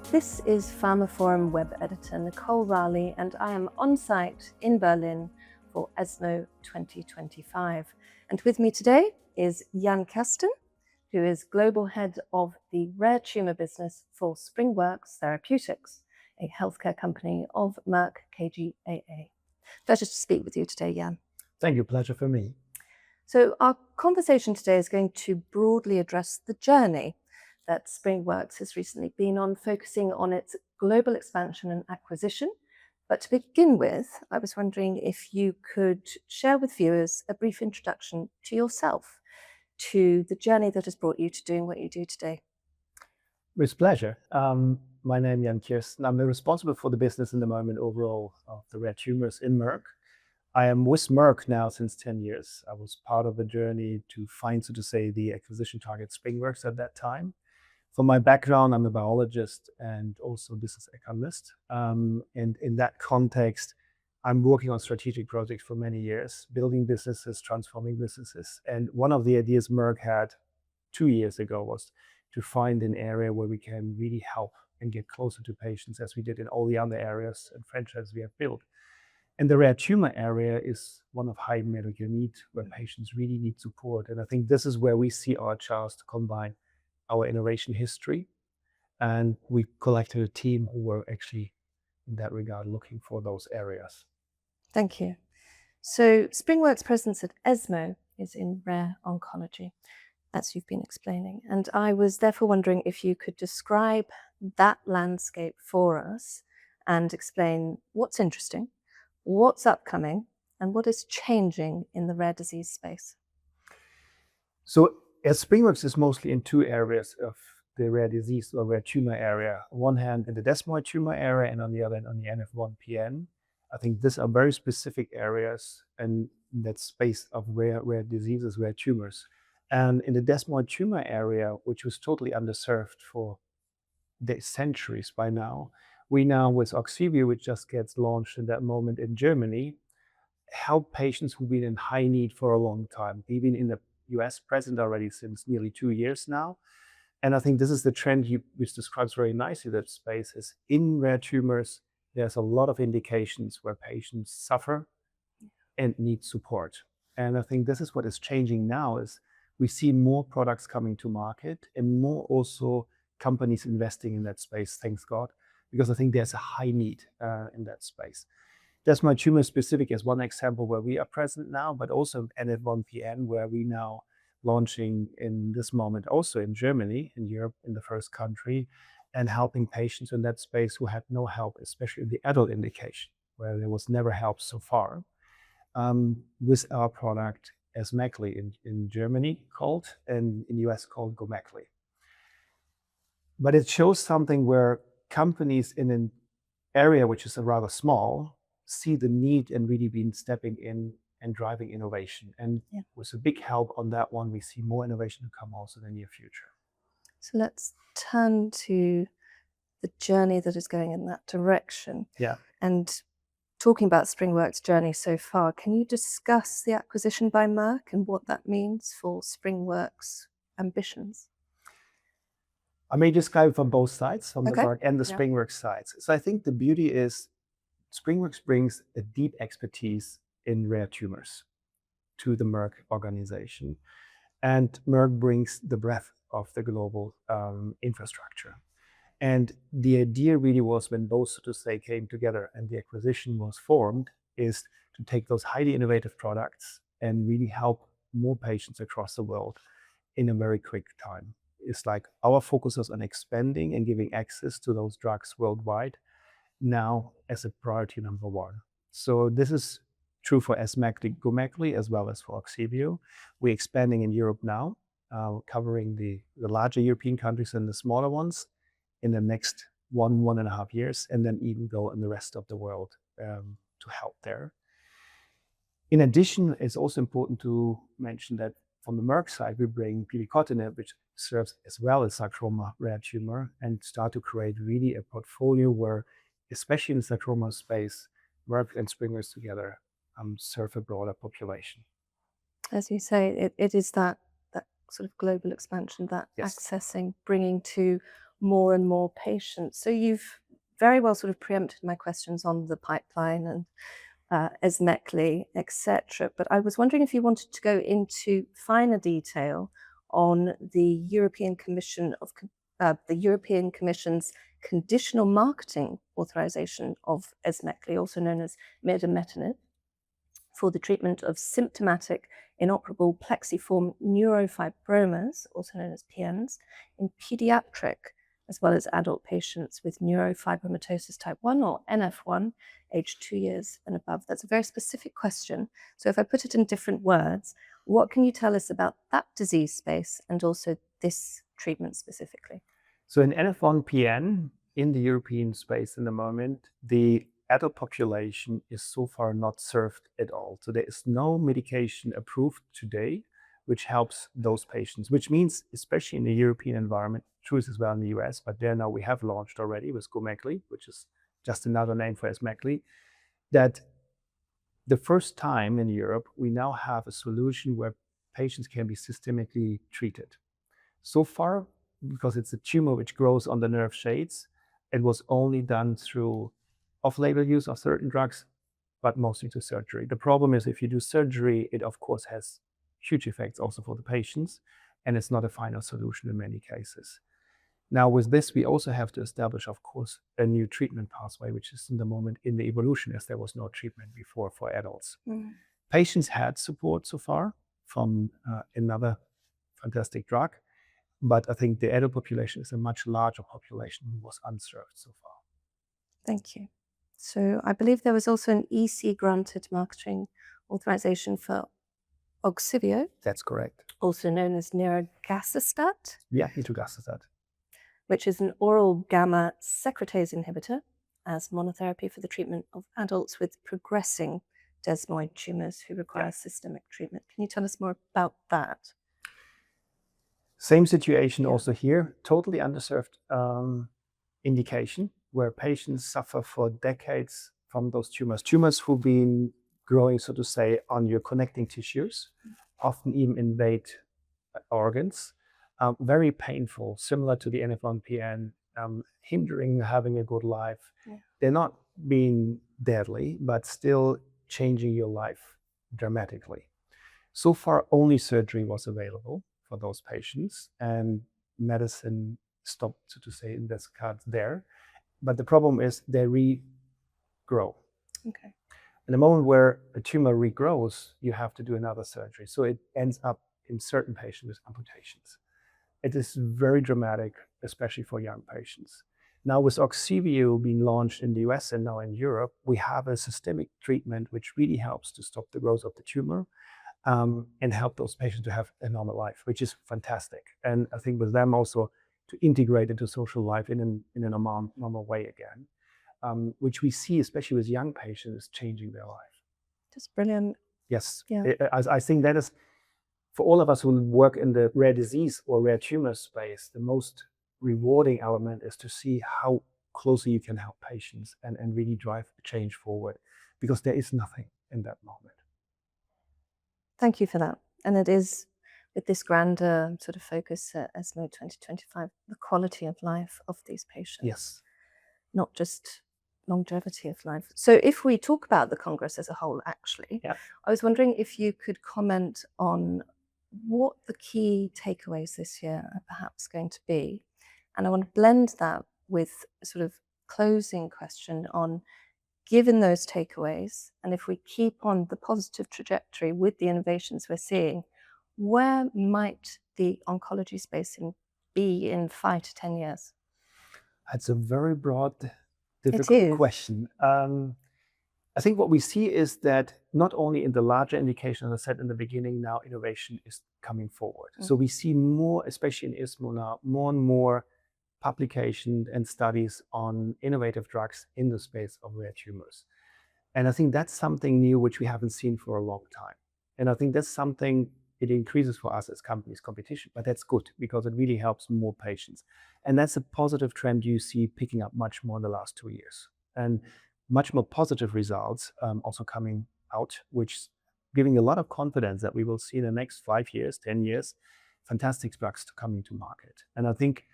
This is pharmaphorum web editor Nicole Raleigh, and I am on site in Berlin for ESMO 2025. And with me today is Jan Kirsten, who is global head of the rare tumour business for SpringWorks Therapeutics, a healthcare company of Merck KGaA. Pleasure to speak with you today, Jan. Thank you, pleasure for me. So our conversation today is going to broadly address the journey that SpringWorks has recently been on, focusing on its global expansion and acquisition. But to begin with, I was wondering if you could share with viewers a brief introduction to yourself, to the journey that has brought you to doing what you do today. With pleasure. My name is Jan Kirsten. I'm responsible for the business in the moment overall of the rare tumors in Merck. I am with Merck now since 10 years. I was part of a journey to find, so to say, the acquisition target SpringWorks at that time. For my background, I'm a biologist and also business economist. And in that context, I'm working on strategic projects for many years, building businesses, transforming businesses. And one of the ideas Merck had 2 years ago was to find an area where we can really help and get closer to patients, as we did in all the other areas and franchises we have built. And the rare tumor area is one of high medical need, where patients really need support. And I think this is where we see our chance to combine our innovation history. And we collected a team who were actually, in that regard, looking for those areas. Thank you. So SpringWorks' presence at ESMO is in rare oncology, as you've been explaining. And I was therefore wondering if you could describe that landscape for us and explain what's interesting, what's upcoming, and what is changing in the rare disease space. So as SpringWorks is mostly in two areas of the rare disease or rare tumor area. On one hand, in the desmoid tumor area, and on the other hand, on the NF1-PN. I think these are very specific areas and that space of rare diseases, rare tumors. And in the desmoid tumor area, which was totally underserved for centuries by now, we now, with Ogsiveo, which just gets launched in that moment in Germany, help patients who've been in high need for a long time. We've been in the US present already since nearly 2 years now. And I think this is the trend which describes very nicely that space is in rare tumors. There's a lot of indications where patients suffer and need support. And I think this is what is changing now is we see more products coming to market and more also companies investing in that space, thanks God, because I think there's a high need in that space. Desmoid tumor specific is one example where we are present now, but also NF1-PN, where we now launching in this moment also in Germany, in Europe, in the first country, and helping patients in that space who had no help, especially in the adult indication, where there was never help so far, with our product ESMO25 in Germany called, and in US called Gomekli. But it shows something where companies in an area which is rather small see the need and really been stepping in and driving innovation. And with a big help on that one, we see more innovation to come also in the near future. So let's turn to the journey that is going in that direction. Yeah. And talking about SpringWorks' journey so far, can you discuss the acquisition by Merck and what that means for SpringWorks' ambitions? I may describe from both sides, from the Merck and the Yeah. SpringWorks sides. So I think the beauty is SpringWorks brings a deep expertise in rare tumors to the Merck organization. And Merck brings the breadth of the global infrastructure. And the idea really was, when both, so to say, came together and the acquisition was formed, is to take those highly innovative products and really help more patients across the world in a very quick time. It's like our focus is on expanding and giving access to those drugs worldwide now as a priority number one. So this is true for ESMO25, Gomekli, as well as for Ogsiveo. We're expanding in Europe now, covering the larger European countries and the smaller ones in the next 1.5 years, and then even go in the rest of the world to help there. In addition, it's also important to mention that from the Merck side, we bring pilicotinib, which serves as well as sarcoma rare tumor, and start to create really a portfolio where, especially in the sarcoma space, Merck and SpringWorks together serve a broader population. As you say, it is that sort of global expansion, that accessing, bringing to more and more patients. So you've very well sort of preempted my questions on the pipeline and ESMO25, etc. But I was wondering if you wanted to go into finer detail on the European Commission's conditional marketing authorization of ESMO25, also known as mirdametinib, for the treatment of symptomatic inoperable plexiform neurofibromas, also known as PNs, in pediatric as well as adult patients with neurofibromatosis type 1 or NF1, aged 2 years and above. That's a very specific question. So if I put it in different words, what can you tell us about that disease space and also this treatment specifically? So in NF1-PN, in the European space in the moment, the adult population is so far not served at all. So there is no medication approved today which helps those patients, which means, especially in the European environment, true as well in the US, but there now we have launched already with GOMEKLI, which is just another name for ESMO25, that the first time in Europe, we now have a solution where patients can be systemically treated. So far, because it's a tumor which grows on the nerve shades, it was only done through off-label use of certain drugs, but mostly to surgery. The problem is if you do surgery, it of course has huge effects also for the patients, and it's not a final solution in many cases. Now with this, we also have to establish, of course, a new treatment pathway, which is in the moment in the evolution as there was no treatment before for adults. Patients had support so far from another fantastic drug, but I think the adult population is a much larger population who was unserved so far. Thank you. So I believe there was also an EC granted marketing authorization for Ogsiveo. That's correct. Also known as nirogacestat. Yeah, nirogacestat. Which is an oral gamma secretase inhibitor as monotherapy for the treatment of adults with progressing desmoid tumors who require systemic treatment. Can you tell us more about that? Same situation also here, totally underserved indication where patients suffer for decades from those tumors. Tumors who've been growing, so to say, on your connecting tissues, often even invade organs. Very painful, similar to the NF1-PN, hindering having a good life. They're not being deadly, but still changing your life dramatically. So far, only surgery was available for those patients, and medicine stopped, so to say, in this card there. But the problem is they regrow. Okay. In the moment where a tumor regrows, you have to do another surgery. So it ends up in certain patients with amputations. It is very dramatic, especially for young patients. Now with Ogsiveo being launched in the US and now in Europe, we have a systemic treatment which really helps to stop the growth of the tumor and help those patients to have a normal life, which is fantastic. And I think with them also to integrate into social life in a normal way again, which we see, especially with young patients, changing their life. That's brilliant. Yes, yeah. I think that is, for all of us who work in the rare disease or rare tumor space, the most rewarding element is to see how closely you can help patients and really drive change forward, because there is nothing in that moment. Thank you for that. And it is, with this grander sort of focus at ESMO 2025, the quality of life of these patients. Yes. Not just longevity of life. So if we talk about the Congress as a whole, actually, I was wondering if you could comment on what the key takeaways this year are perhaps going to be. And I want to blend that with a sort of closing question on, given those takeaways, and if we keep on the positive trajectory with the innovations we're seeing, where might the oncology space be in 5 to 10 years? That's a very broad, difficult question. I think what we see is that not only in the larger indication, as I said in the beginning, now innovation is coming forward. So we see more, especially in ESMO now, more and more publications and studies on innovative drugs in the space of rare tumors. And I think that's something new which we haven't seen for a long time. And I think that's something, it increases for us as companies competition, but that's good because it really helps more patients. And that's a positive trend you see picking up much more in the last 2 years. And much more positive results also coming out, which giving a lot of confidence that we will see in the next 5 years, 10 years, fantastic drugs coming to market. And I think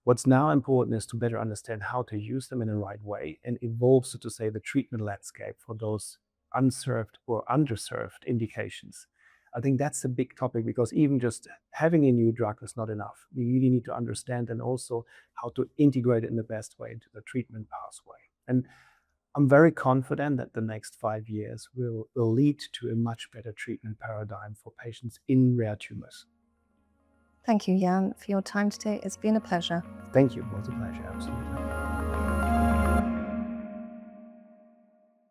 What's now important is to better understand how to use them in the right way and evolve, so to say, the treatment landscape for those unserved or underserved indications. I think that's a big topic, because even just having a new drug is not enough. We really need to understand and also how to integrate it in the best way into the treatment pathway. And I'm very confident that the next 5 years will lead to a much better treatment paradigm for patients in rare tumors. Thank you, Jan, for your time today. It's been a pleasure. Thank you. It was a pleasure. Absolutely.